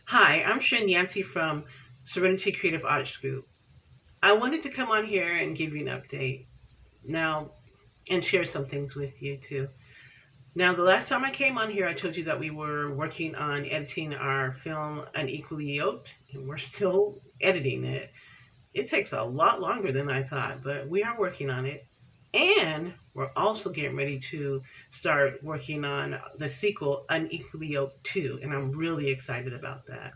Hi, I'm Shin Yancy from Serenity Creative Arts Group. I wanted to come on here and give you an update now and share some things with you too. Now, the last time I came on here, I told you that we were working on editing our film Unequally Yoked, and we're still editing it. It takes a lot longer than I thought, but we are working on it. And we're also getting ready to start working on the sequel, Unequally Yoked 2, and I'm really excited about that.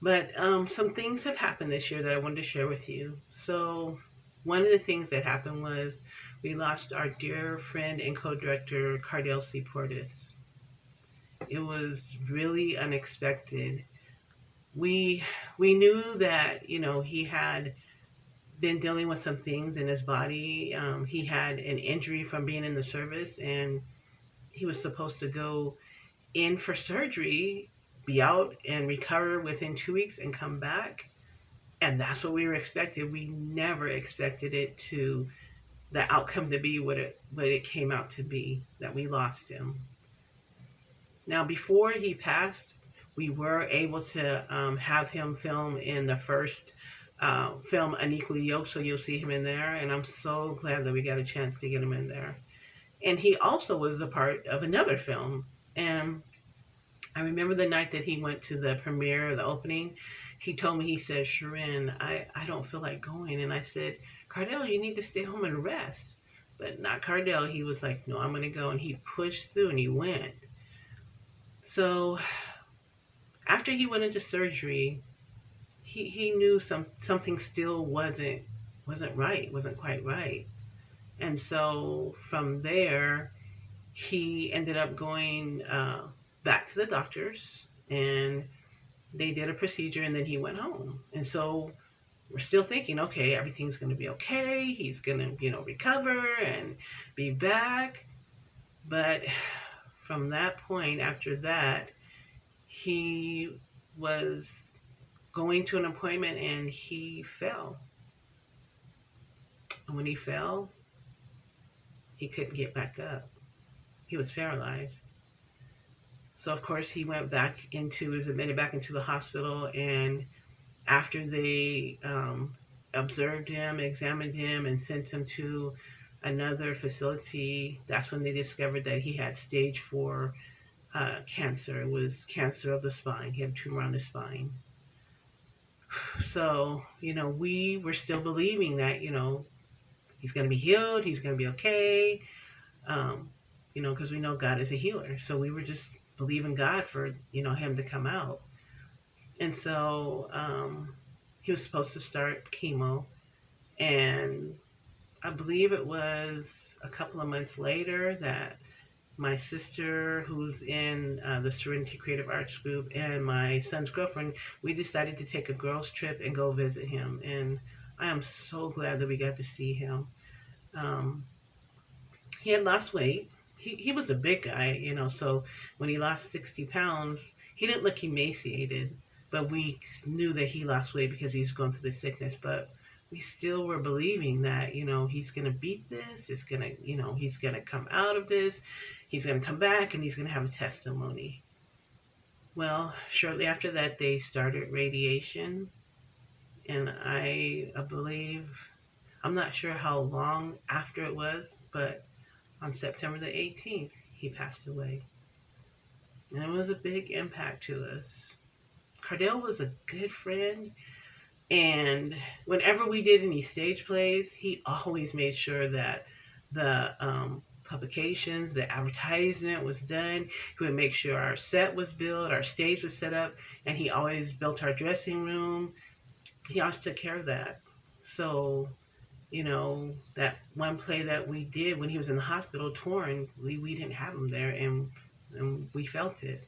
But some things have happened this year that I wanted to share with you. So, one of the things that happened was we lost our dear friend and co director, Cardell C. Portis. It was really unexpected. We, we knew that, he had been dealing with some things in his body. He had an injury from being in the service, and he was supposed to go in for surgery, be out and recover within 2 weeks and come back. And that's what we were expected. We never expected it to the outcome to be what it came out to be, that we lost him. Now, before he passed, we were able to have him film in the first film Unequally Yoked, so you'll see him in there, and I'm so glad that we got a chance to get him in there. And he also was a part of another film, and I remember the night that he went to the premiere, the opening. He told me, he said, Sharon, I don't feel like going. And I said, Cardell, you need to stay home and rest. But not Cardell. He was like, no, I'm going to go. And he pushed through and he went. So after he went into surgery, he knew something still wasn't right, wasn't quite right. And so from there, he ended up going back to the doctors, and they did a procedure, and then he went home. And so we're still thinking, okay, everything's going to be okay. He's going to, recover and be back. But from that point, after that, he was going to an appointment and he fell. And when he fell, he couldn't get back up. He was paralyzed. So of course he was admitted back into the hospital, and after they observed him, examined him, and sent him to another facility, that's when they discovered that he had stage 4 cancer. It was cancer of the spine. He had a tumor on the spine. So, we were still believing that, he's going to be healed, he's going to be okay, um, because we know God is a healer. So we were just believing God for, him to come out. And so he was supposed to start chemo, and I believe it was a couple of months later that my sister, who's in the Serenity Creative Arts Group, and my son's girlfriend, we decided to take a girls' trip and go visit him. And I am so glad that we got to see him. Um, he had lost weight. He was a big guy, so when he lost 60 pounds, he didn't look emaciated, but we knew that he lost weight because he was going through the sickness. But we still were believing that, he's going to beat this. It's going to, he's going to come out of this. He's going to come back and he's going to have a testimony. Well, shortly after that, they started radiation. And I believe, I'm not sure how long after it was, but on September the 18th, he passed away. And it was a big impact to us. Cardell was a good friend, and whenever we did any stage plays, he always made sure that the publications, the advertisement was done. He would make sure our set was built, our stage was set up, and he always built our dressing room. He always took care of that. So, that one play that we did when he was in the hospital, Torn, we didn't have him there, and we felt it.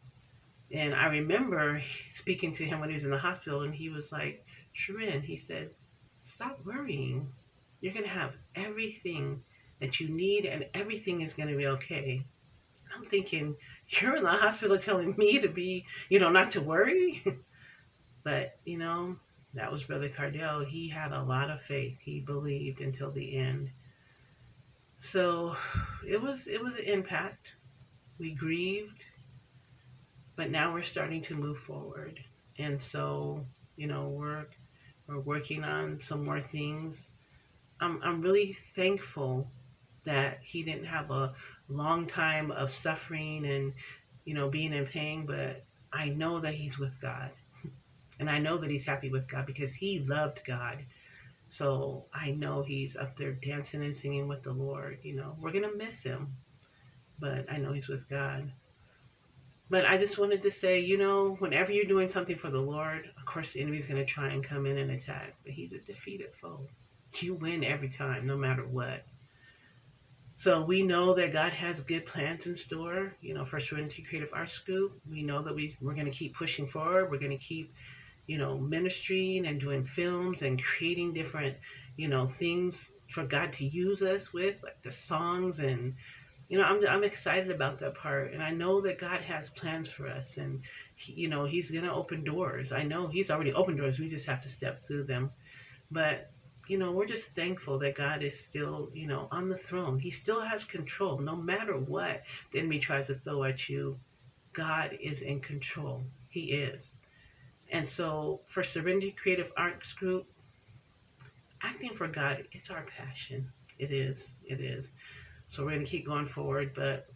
And I remember speaking to him when he was in the hospital, and he was like, Sharon, he said, stop worrying. You're going to have everything that you need, and everything is going to be okay. I'm thinking, you're in the hospital telling me to be, not to worry? But, that was Brother Cardell. He had a lot of faith. He believed until the end. So it was an impact. We grieved, But now we're starting to move forward. And so, we're working on some more things. I'm really thankful that he didn't have a long time of suffering and, being in pain, but I know that he's with God. And I know that he's happy with God because he loved God. So I know he's up there dancing and singing with the Lord. We're going to miss him, but I know he's with God. But I just wanted to say, whenever you're doing something for the Lord, of course the enemy's going to try and come in and attack, but he's a defeated foe. You win every time, no matter what. So we know that God has good plans in store, for Serenity Creative Arts Group. We know that we're going to keep pushing forward. We're going to keep, ministering and doing films and creating different, things for God to use us with, like the songs. And, I'm excited about that part. And I know that God has plans for us. And, he's going to open doors. I know he's already opened doors. We just have to step through them. But we're just thankful that God is still, on the throne. He still has control. No matter what the enemy tries to throw at you, God is in control. He is. And so for Serenity Creative Arts Group, acting for God, it's our passion. It is. It is. So we're going to keep going forward. But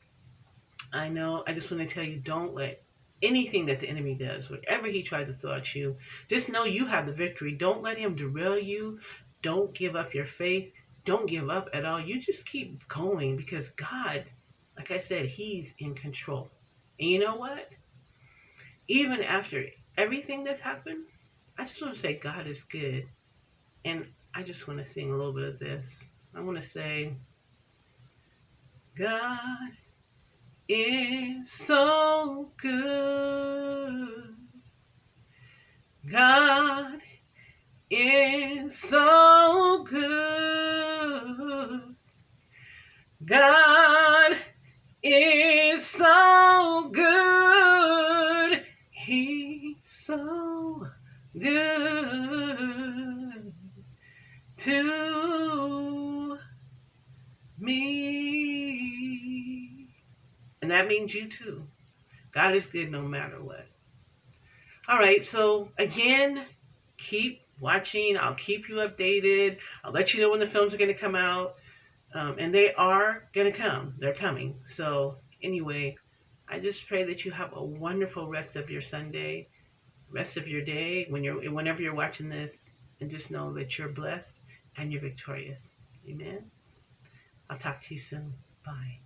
I just want to tell you, don't let anything that the enemy does, whatever he tries to throw at you, just know you have the victory. Don't let him derail you. Don't give up your faith. Don't give up at all. You just keep going because God, like I said, he's in control. And you know what? Even after everything that's happened, I just want to say God is good. And I just want to sing a little bit of this. I want to say, God is so good. God is so good. God is so good. He's so good to me. And that means you too. God is good no matter what. All right, so again, keep watching. I'll keep you updated. I'll let you know when the films are going to come out. And they are going to come. They're coming. So anyway, I just pray that you have a wonderful rest of your Sunday, rest of your day, whenever you're watching this, and just know that you're blessed and you're victorious. Amen. I'll talk to you soon. Bye.